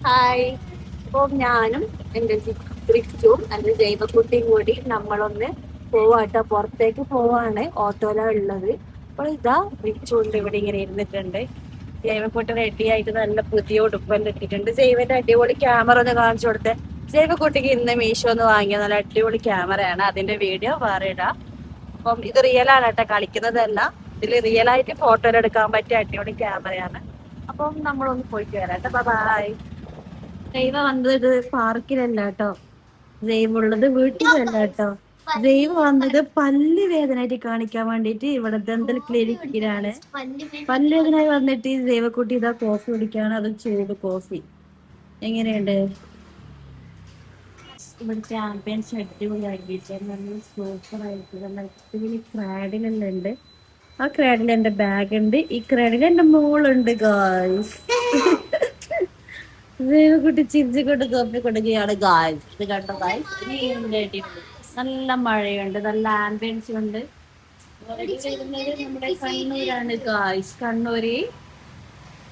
Hi. അപ്പോൾ ഞാനും എൻ്റെ റിച്ചും എൻ്റെ ജൈവക്കുട്ടിയും കൂടി നമ്മളൊന്ന് പോവാട്ടോ, പുറത്തേക്ക് പോവാണ്. ഓട്ടോയിലാണ് ഉള്ളത്. അപ്പോൾ ഇതാ റിച്ചുണ്ട് ഇവിടെ ഇങ്ങനെ ഇരുന്നിട്ടുണ്ട്. ജൈവക്കുട്ടി റെഡി ആയിട്ട് നല്ല പുതിയ ഉടുപ്പെല്ലാം ഇട്ടിട്ടുണ്ട്. ജൈവന്റെ അടിപൊളി ക്യാമറ ഒന്ന് കാണിച്ചു കൊടുത്തേ. ജൈവക്കുട്ടിക്ക് ഇന്ന് മീഷോ ഒന്ന് വാങ്ങിയ നല്ല അടിപൊളി ക്യാമറയാണ്. അതിന്റെ വീഡിയോ വേറെ ഇടാം. അപ്പം ഇത് റിയൽ ആണ് കേട്ടോ, കളിക്കുന്നതല്ല. ഇതിൽ റിയൽ ആയിട്ട് ഫോട്ടോ എടുക്കാൻ പറ്റിയ അടിപൊളി ക്യാമറയാണ്. അപ്പം നമ്മളൊന്ന് പോയിട്ട് വരാം കേട്ടോ. ബൈ. ദൈവ വന്നത് പാർക്കിലല്ല കേട്ടോ, ദൈവം ഉള്ളത് വീട്ടിലല്ല കേട്ടോ. ദൈവം വന്നത് പല്ല് വേദനയായിട്ട് കാണിക്കാൻ വേണ്ടിട്ട് ഇവിടെ ദന്തൽ ക്ലിനിക്കിലാണ്. പല്ല് വേദനയായി വന്നിട്ട് ദൈവക്കുട്ടി ഇതാ കോഫി കുടിക്കാണ്. അത് ചൂട് കോഫി. എങ്ങനെയുണ്ട് ഇവിടുത്തെ ആംബിയൻസ്? അടിപൊളിയായിട്ട് നല്ല സൂപ്പർ ആയിട്ട് നല്ല അടിപൊളി ക്രാഡിലെല്ലാം ഉണ്ട്. ആ ക്രാഡിൽ എന്റെ ബാഗ് ഉണ്ട്. ഈ ക്രാഡിൽ എന്റെ മോളുണ്ട് ഗായ്സ്. കുട്ടി ചിരിച്ചുകൊണ്ട് കോപ്പി കൊടുക്കുകയാണ് ഗായ്സ്. ഇത് കണ്ടോ ഗായ്സ്? നല്ല മഴയുണ്ട്, നല്ല ആംബിയൻസ് ഉണ്ട്. നമ്മുടെ കണ്ണൂരാണ് ഗായ്സ്. കണ്ണൂര്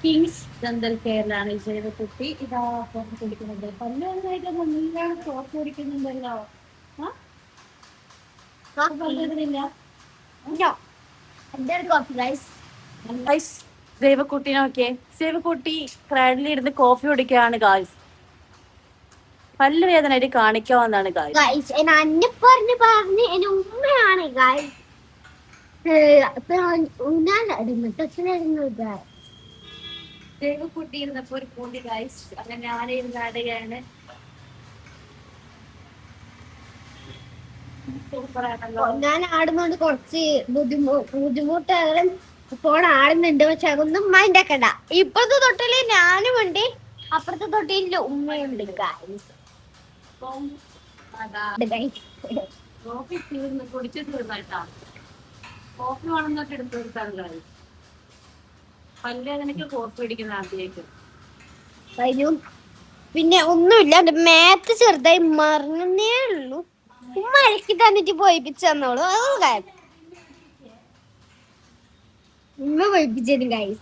കിങ്സ് ഡെന്റൽ കെയറിലാണ് ചെയ്ത കുട്ടി ഇതാ കോപ്പി കുടിക്കുന്നത്. പല്ലുകളായിട്ട് നല്ലോണം കോപ്പി കുടിക്കുന്നുണ്ടല്ലോ. പല്ലുകളില്ല. സേവക്കുട്ടി നോക്കിയേ, സേവക്കുട്ടി ക്രാഡിലിരുന്ന് കോഫി കുടിക്കുകയാണ് ഗായ്സ്. പല്ല് വേദനയായിട്ട് കാണിക്കാവുന്നതാണ് ഗായ്സ്. അന്നെ പറഞ്ഞ് പറഞ്ഞ് എന്നെ ഉമ്മയാണ് ഗായ്സ്. സേവക്കുട്ടി ഇരുന്നപ്പോ ഒരു പൂണ്ടി ഗായ്സ്. അങ്ങനെ ഞാനേ ഇരുന്ന് ആടുകയാണ്. ഞാൻ ആടുന്നോണ്ട് കുറച്ച് ബുദ്ധിമുട്ടുകളും ഇപ്പോൾ ആടുന്നുണ്ട്. പക്ഷെ അതൊന്നും മൈൻഡ് ആക്കണ്ട. ഇപ്പഴത്തെ തൊട്ടില് ഞാനും ഉണ്ട്, അപ്പുറത്തെ തൊട്ടില് ഉമ്മയുണ്ട് ഗായ്സ്. കോഫി തീർന്ന് കുടിച്ചു തീർന്നായിട്ടാണ്. കോഫി വേണമെന്നൊക്കെ എടുത്തു കൊടുത്താണ് ഗായ്സ്. പല്ല് വേദനയ്ക്ക് കോഫി കുടിക്കുന്ന ആദ്യമായിട്ട് കഴിഞ്ഞു. പിന്നെ ഒന്നുമില്ല, മേത്ത് ചെറുതായി മറന്നേ ഉള്ളൂ. ഉമ്മ അലക്കി തന്നിട്ട് പോയിപ്പിച്ചു തന്നോളൂ. അതൊന്നും കാര്യം ഉമ്മ പോയിപ്പിച്ചത് ഗൈസ്.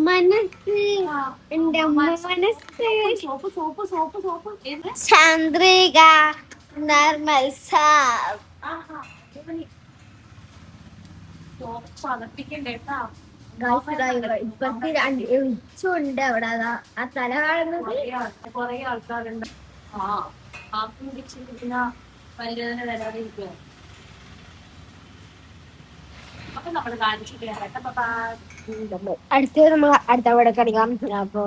മനസ്സ് എന്റെ അമ്മ മനസ്സ്. ചന്ദ്രിക നിർമ്മൽ സാർ ഇപ്പുണ്ട് അവിടെ. ആ തല കാണുന്നത് കൊറേ ആൾക്കാരുണ്ട്. കാപ്പി കുടിച്ചിരിക്കുന്ന പല്ലുവേദന വരാതിരിക്കുക. അപ്പൊ നമ്മള് കാണിച്ചിട്ട് അടുത്ത നമ്മൾ അടുത്ത അവിടെ കളിക്കാം. അപ്പൊ